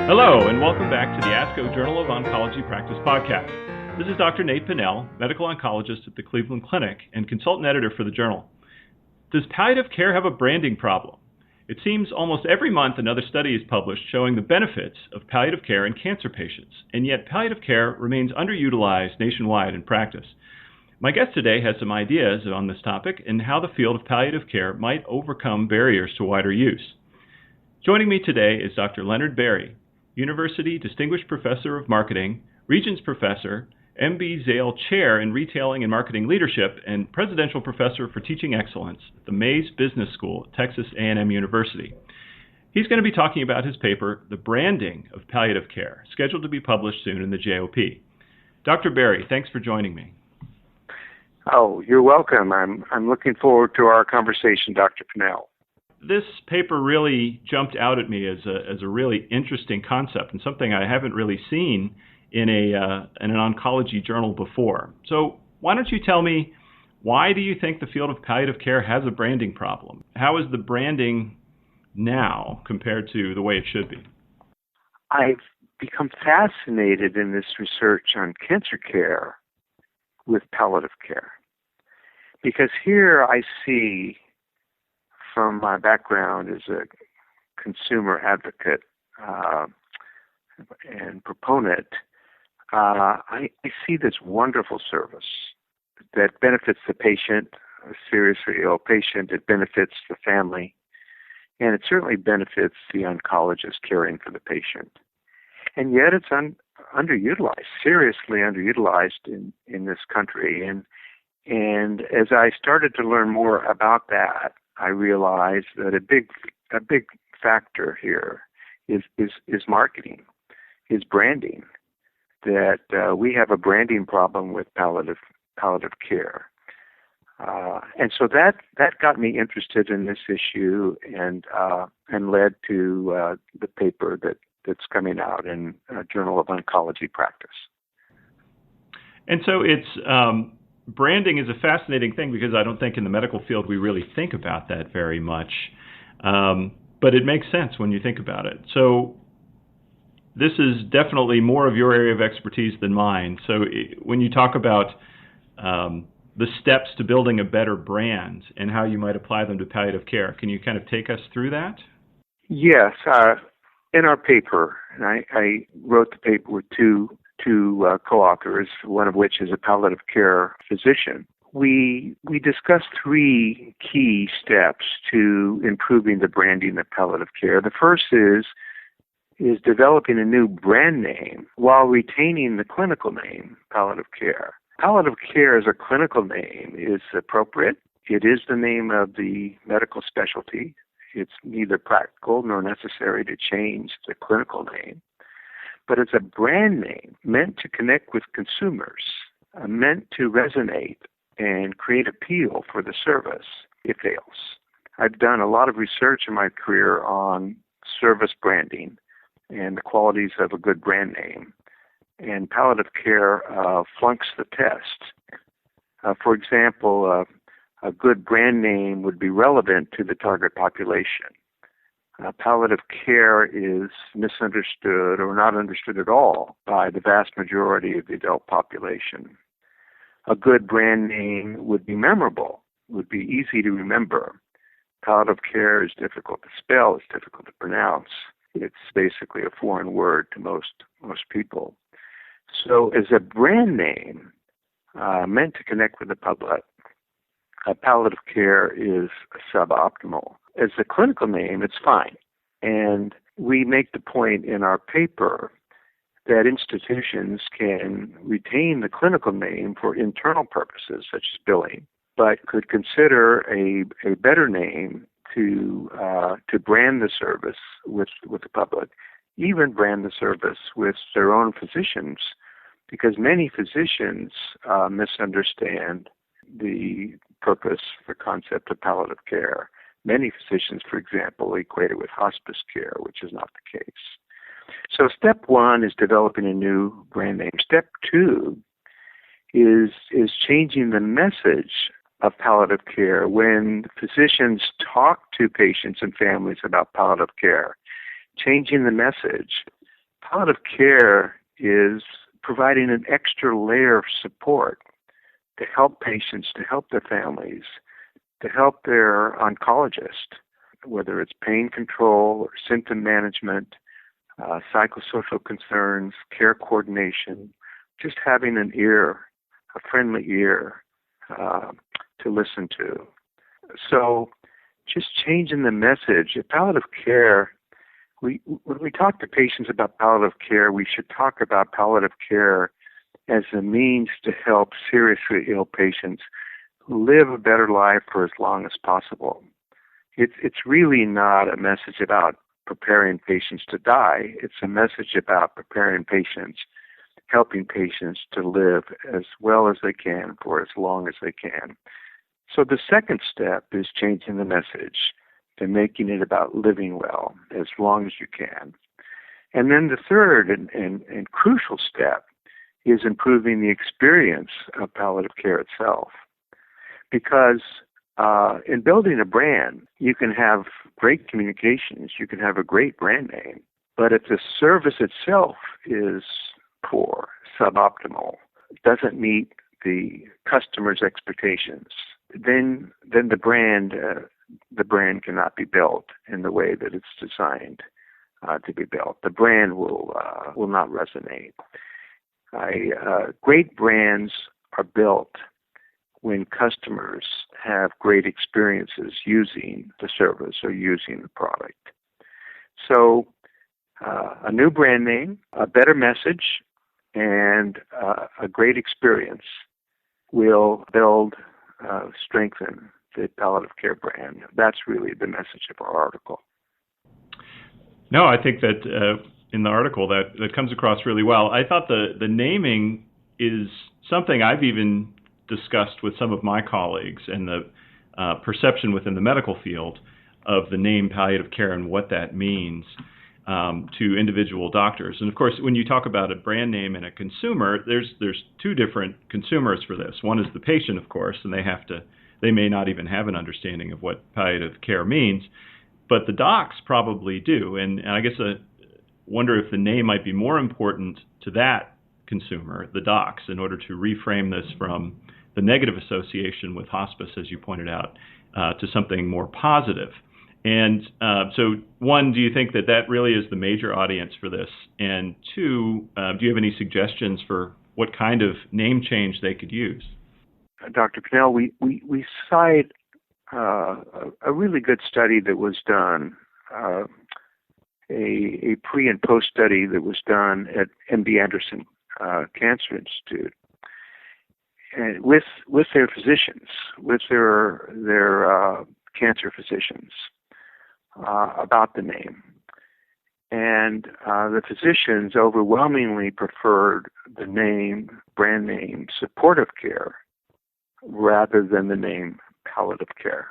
Hello, and welcome back to the ASCO Journal of Oncology Practice podcast. This is Dr. Nate Pinnell, medical oncologist at the Cleveland Clinic and consultant editor for the journal. Does palliative care have a branding problem? It seems almost every month another study is published showing the benefits of palliative care in cancer patients, and yet palliative care remains underutilized nationwide in practice. My guest today has some ideas on this topic and how the field of palliative care might overcome barriers to wider use. Joining me today is Dr. Leonard Berry, University Distinguished Professor of Marketing, Regents Professor, M.B. Zale Chair in Retailing and Marketing Leadership, and Presidential Professor for Teaching Excellence at the Mays Business School at Texas A&M University. He's going to be talking about his paper, The Branding of Palliative Care, scheduled to be published soon in the JOP. Dr. Berry, thanks for joining me. Oh, you're welcome. I'm looking forward to our conversation, Dr. Pinnell. This paper really jumped out at me as a really interesting concept and something I haven't really seen in an oncology journal before. So why don't you tell me, why do you think the field of palliative care has a branding problem? How is the branding now compared to the way it should be? I've become fascinated in this research on cancer care with palliative care, because here I see, from my background as a consumer advocate and proponent, I see this wonderful service that benefits the patient, a seriously ill patient. It benefits the family, and it certainly benefits the oncologist caring for the patient. And yet it's underutilized, seriously underutilized in this country. And as I started to learn more about that, I realized that a big factor here is marketing, is branding. That we have a branding problem with palliative care, and so that got me interested in this issue and led to the paper that's coming out in Journal of Oncology Practice. And so it's branding is a fascinating thing because I don't think in the medical field we really think about that very much, but it makes sense when you think about it. So this is definitely more of your area of expertise than mine. So when you talk about the steps to building a better brand and how you might apply them to palliative care, can you kind of take us through that? Yes. In our paper, and I wrote the paper with two co-authors, one of which is a palliative care physician. We discussed three key steps to improving the branding of palliative care. The first is developing a new brand name while retaining the clinical name, palliative care. Palliative care as a clinical name is appropriate. It is the name of the medical specialty. It's neither practical nor necessary to change the clinical name. But it's a brand name meant to connect with consumers, meant to resonate and create appeal for the service. It fails. I've done a lot of research in my career on service branding and the qualities of a good brand name. And palliative care flunks the test. For example, a good brand name would be relevant to the target population. Palliative care is misunderstood or not understood at all by the vast majority of the adult population. A good brand name would be memorable, would be easy to remember. Palliative care is difficult to spell, it's difficult to pronounce. It's basically a foreign word to most people. So as a brand name meant to connect with the public, palliative care is suboptimal. As a clinical name, it's fine. And we make the point in our paper that institutions can retain the clinical name for internal purposes, such as billing, but could consider a better name to brand the service with the public, even brand the service with their own physicians, because many physicians misunderstand the purpose, the concept of palliative care. Many physicians, for example, equate it with hospice care, which is not the case. So step one is developing a new brand name. Step two is changing the message of palliative care. When physicians talk to patients and families about palliative care, changing the message Palliative care is providing an extra layer of support to help patients, to help their families, to help their oncologist, whether it's pain control or symptom management, psychosocial concerns, care coordination, just having an ear, a friendly ear to listen to. So just changing the message. Palliative care, when we talk to patients about palliative care, we should talk about palliative care as a means to help seriously ill patients live a better life for as long as possible. It's really not a message about preparing patients to die. It's a message about preparing patients, helping patients to live as well as they can for as long as they can. So the second step is changing the message and making it about living well as long as you can. And then the third and crucial step is improving the experience of palliative care itself. Because in building a brand, you can have great communications, you can have a great brand name, but if the service itself is poor, suboptimal, doesn't meet the customer's expectations, then the brand cannot be built in the way that it's designed to be built. The brand will not resonate. Great brands are built when customers have great experiences using the service or using the product. So a new brand name, a better message, and a great experience will build, strengthen the palliative care brand. That's really the message of our article. No, I think that in the article that comes across really well. I thought the naming is something I've even discussed with some of my colleagues, and the perception within the medical field of the name palliative care and what that means to individual doctors. And of course, when you talk about a brand name and a consumer, there's two different consumers for this. One is the patient, of course, and they may not even have an understanding of what palliative care means, but the docs probably do. And I guess I wonder if the name might be more important to that consumer, the docs, in order to reframe this from the negative association with hospice, as you pointed out, to something more positive. And so, one, do you think that really is the major audience for this? And two, do you have any suggestions for what kind of name change they could use? Dr. Pinnell, we cite a really good study that was done, a pre and post study that was done at MD Anderson Cancer Institute, and with their physicians, with their cancer physicians, about the name. And the physicians overwhelmingly preferred the brand name supportive care rather than the name palliative care.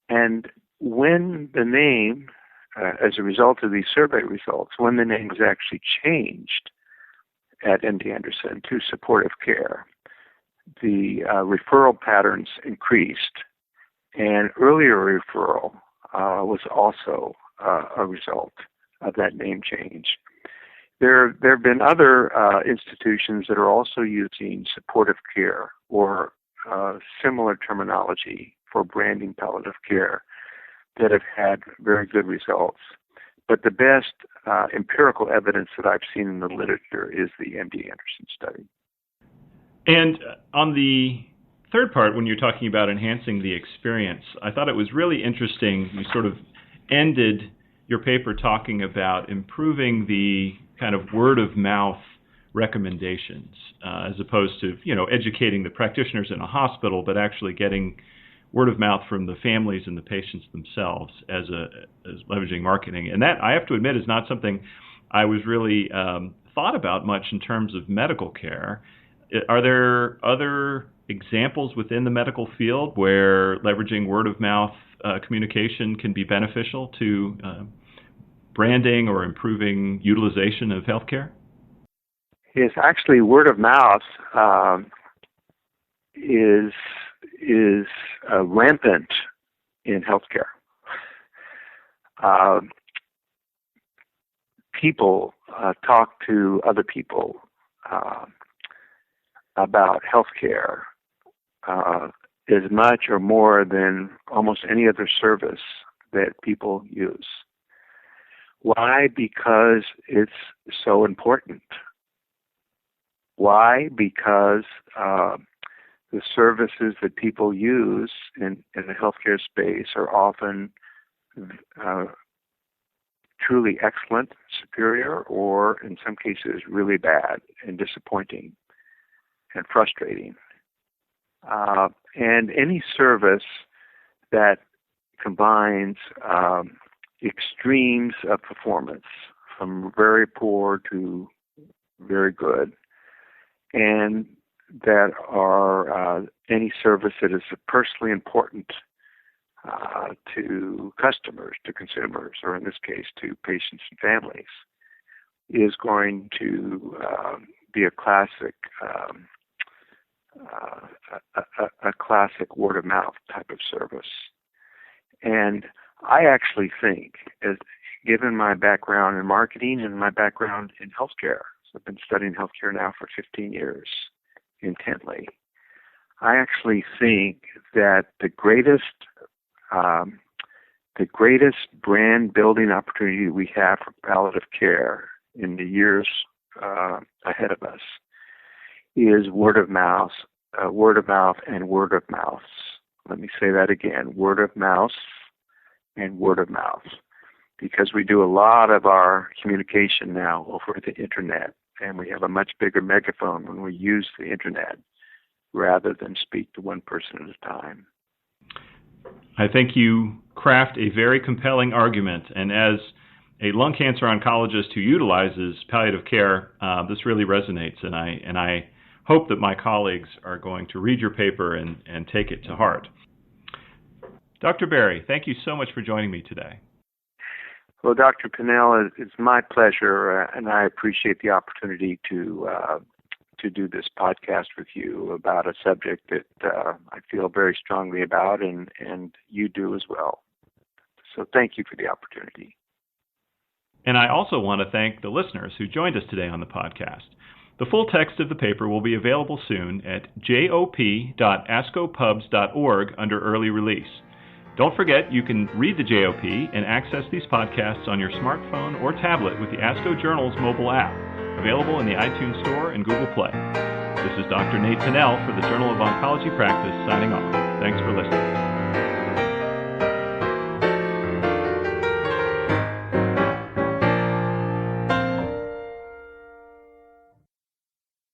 And when the name, as a result of these survey results, when the name was actually changed at MD Anderson to supportive care, the referral patterns increased, and earlier referral was also a result of that name change. There have been other institutions that are also using supportive care or similar terminology for branding palliative care that have had very good results. But the best empirical evidence that I've seen in the literature is the MD Anderson study. And on the third part, when you're talking about enhancing the experience, I thought it was really interesting. You sort of ended your paper talking about improving the kind of word of mouth recommendations, as opposed to, educating the practitioners in a hospital, but actually getting word of mouth from the families and the patients themselves as leveraging marketing. And that, I have to admit, is not something I was really thought about much in terms of medical care. Are there other examples within the medical field where leveraging word of mouth communication can be beneficial to branding or improving utilization of healthcare? Yes, actually, word of mouth is rampant in healthcare. people talk to other people about healthcare as much or more than almost any other service that people use. Why? Because it's so important. Why? Because the services that people use in the healthcare space are often truly excellent, superior, or in some cases really bad and disappointing and frustrating. And any service that combines extremes of performance, from very poor to very good, and that are any service that is personally important to customers, to consumers, or in this case to patients and families, is going to be a classic word of mouth type of service. And I actually think, given my background in marketing and my background in healthcare, so I've been studying healthcare now for 15 years intently, I actually think that the greatest brand building opportunity we have for palliative care in the years ahead of us is word of mouth and word of mouth. Let me say that again, word of mouth and word of mouth, because we do a lot of our communication now over the internet, and we have a much bigger megaphone when we use the internet rather than speak to one person at a time. I think you craft a very compelling argument, and as a lung cancer oncologist who utilizes palliative care, this really resonates, and I hope that my colleagues are going to read your paper and take it to heart. Dr. Berry, thank you so much for joining me today. Well, Dr. Pinnell, it's my pleasure, and I appreciate the opportunity to do this podcast with you about a subject that I feel very strongly about, and you do as well. So thank you for the opportunity. And I also want to thank the listeners who joined us today on the podcast. The full text of the paper will be available soon at jop.ascopubs.org under early release. Don't forget, you can read the JOP and access these podcasts on your smartphone or tablet with the ASCO Journal's mobile app, available in the iTunes Store and Google Play. This is Dr. Nate Pinnell for the Journal of Oncology Practice signing off. Thanks for listening.